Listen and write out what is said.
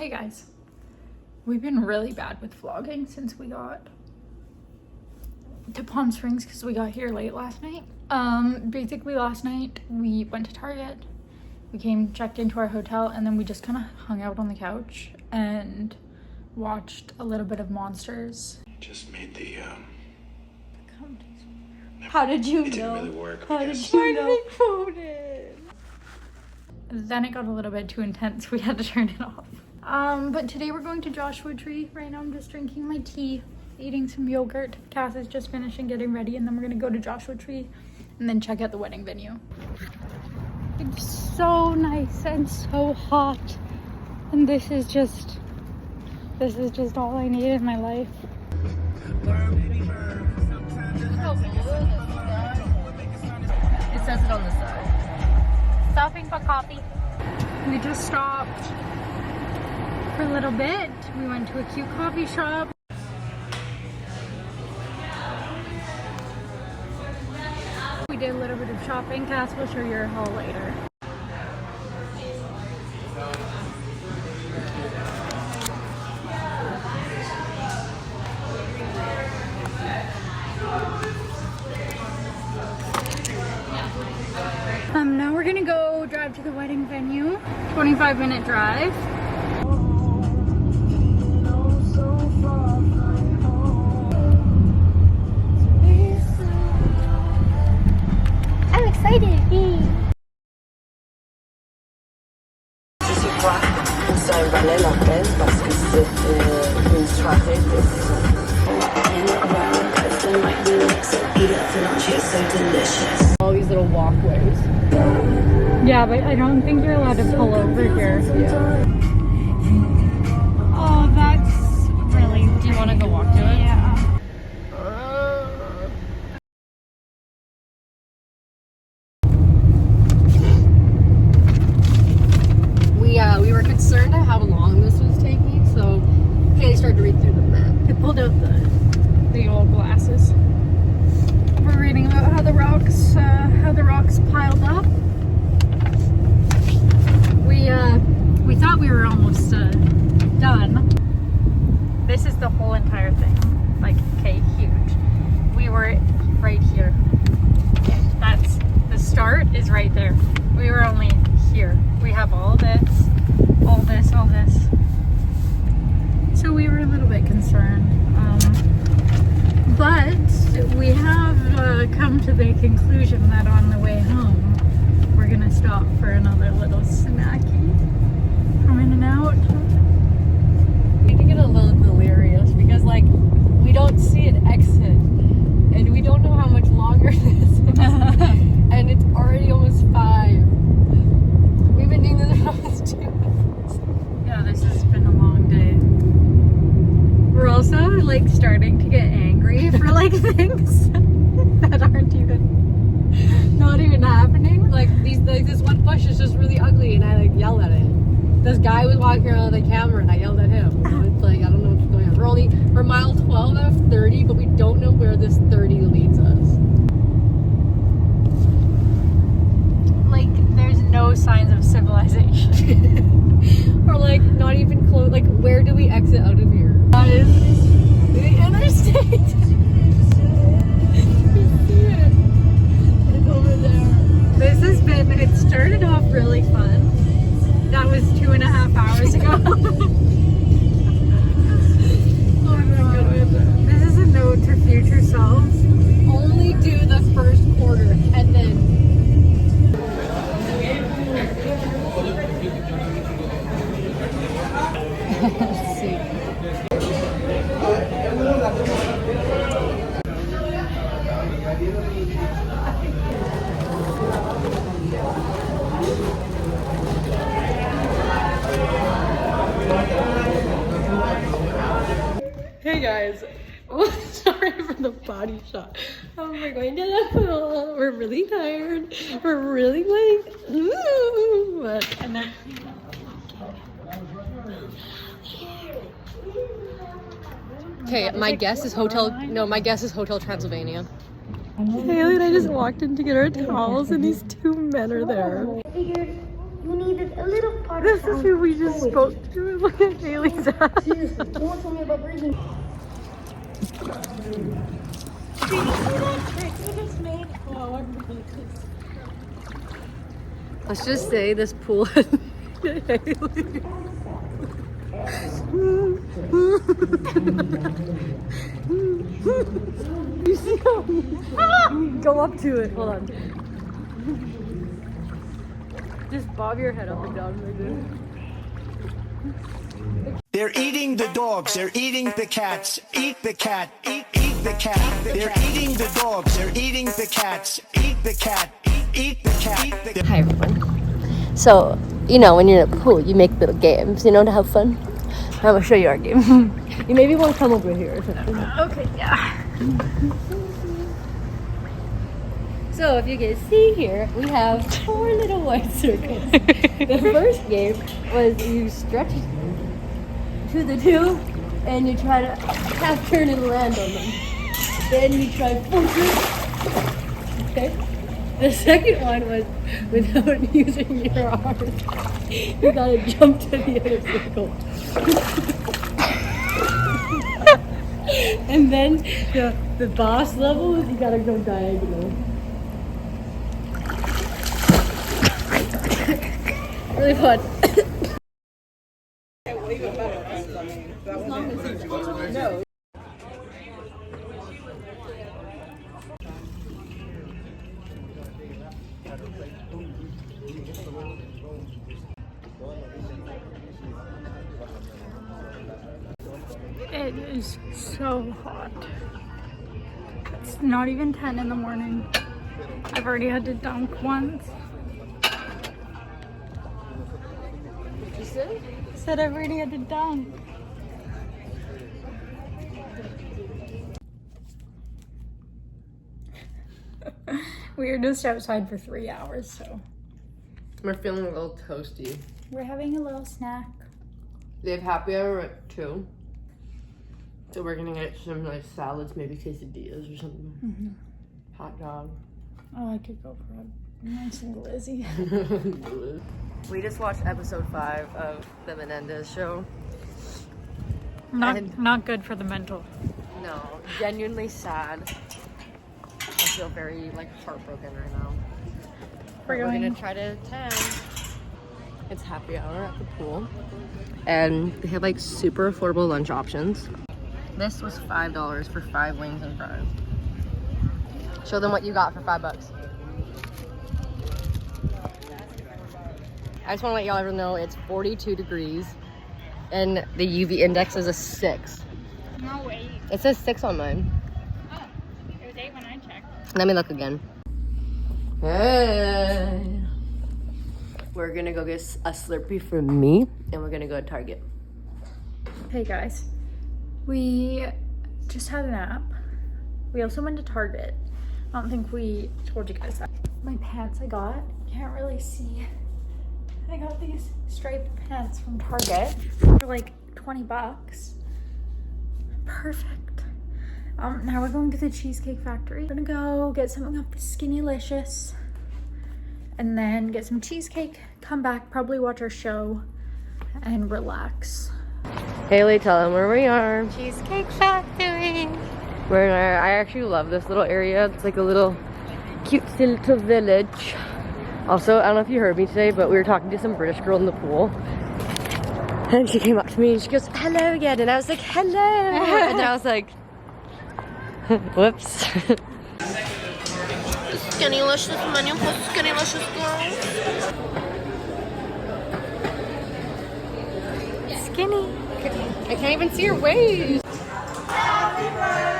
Hey guys, we've been really bad with vlogging since we got to Palm Springs because we got here late last night. Basically last night we went to Target, we came, checked into our hotel, and then we just kind of hung out on the couch and watched a little bit of Monsters. Just made the How did you it know? didn't really work. How because did you know? Then it got a little bit too intense, we had to turn it off. But today we're going to Joshua Tree. Right now I'm just drinking my tea, eating some yogurt. Cass is just finishing getting ready, and then we're gonna go to Joshua Tree and then check out the wedding venue. It's so nice and so hot, and this is just all I need in my life. It says it on the side. Stopping for coffee. We just stopped for a little bit. We went to a cute coffee shop. We did a little bit of shopping. Cass will show you her haul later. Now we're gonna go drive to the wedding venue. 25-minute drive. I'm excited. Je suis quoi? C'est un balai l'hôtel parce que c'est une soirée All these little walkways. Yeah, but I don't think you're allowed to pull over here. Yeah. Oh, that's really... Do you want to go walk to it? Yeah. We were concerned at how long this was taking, so Haley started to read through the map. I pulled out the old glasses. We're reading about how the rocks piled up. We thought we were almost done. This is the whole entire thing. Like, okay, huge. We were right here. That's the start is right there. We were only here. We have all this. So we were a little bit concerned. But we have come to the conclusion that on the way home, we're gonna stop for another little snacky from In-N-Out. We need to get a little delirious because, like, we don't see an exit, and we don't know how much longer this is, and it's already almost 5. We've been doing this for almost 2 minutes. Yeah, this has been a long day. We're also like starting to get angry for like things that aren't even not even happening. Like this one bush is just really ugly, and I like yelled at it. This guy was walking around with a camera, and I yelled at him. You know, it's like I don't know what's going on. We're mile 12 out of 30, but we don't know where this 30 leads us. Like there's no signs of civilization. Or like not even close. Like where do we exit out of here? That is The interstate. We see it. It's over there. it started off really fun. That was 2.5 hours ago. Oh my goodness. This is a note to future selves. Only do the first quarter and then. Let's see. Hey guys, sorry for the body shot. We're going to the pool. We're really tired. We're really like, ooh, but And then okay, my guess is Hotel Transylvania. Haley and I just walked in to get our towels, and these 2 men are there. Figured You needed a little part This of is who we just spoke to. Look at Haley's ass. Seriously, no one told me about breathing. Let's just say this pool has You see how go up to it. Hold on. Just bob your head up and down like this. They're eating the dogs, they're eating the cats. Eat the cat, eat the cat. They're eating the dogs, they're eating the cats. Eat the cat, eat the cat. Hi everyone. So, you know, when you're in a pool, you make little games, you know, to have fun. I'm gonna show you our game. You maybe want to come over here or something. Okay, yeah. So, if you can see here, we have 4 little white circles. The first game was you stretch to the tube and you try to half turn and land on them. Then you try forward. Okay. The second one was without using your arms. You gotta jump to the other circle. And then the boss level is you gotta go diagonal. Really fun. It is so hot. It's not even 10 in the morning. I've already had to dunk once. What you say? Said I've already had to dunk. We were just outside for 3 hours, so We're feeling a little toasty. we're having a little snack. They have happy hour at 2. So we're gonna get some nice salads, maybe quesadillas or something. Hot dog. Oh, I could go for a nice and glizzy. We just watched episode 5 of the Menendez show. Not good for the mental. No, genuinely sad. I feel very like heartbroken right now. We're gonna try to attend. It's happy hour at the pool. And they have like super affordable lunch options. This was $5 for 5 wings and fries. Show them what you got for $5. I just want to let y'all ever know it's 42 degrees and the UV index is a 6. No, wait. It says 6 on mine. Oh, it was 8 when I checked. Let me look again. Hey. We're gonna go get a Slurpee for me and we're gonna go to Target. Hey guys, we just had a nap. We also went to Target. I don't think we told you guys that. My pants I got, can't really see. I got these striped pants from Target for like 20 bucks. Perfect. Now we're going to the Cheesecake Factory. We're gonna go get something off the Skinnylicious and then get some cheesecake, come back, probably watch our show and relax. Haley, tell them where we are. Cheesecake Factory. We're in I actually love this little area. It's like a little cutesy little village. Also, I don't know if you heard me today, but we were talking to some British girl in the pool. And she came up to me and she goes, hello again. And I was like, hello. And then I was like, whoops. Skinnylicious menu for Skinnylicious girls. Skinny. I can't even see your waist. Happy birthday.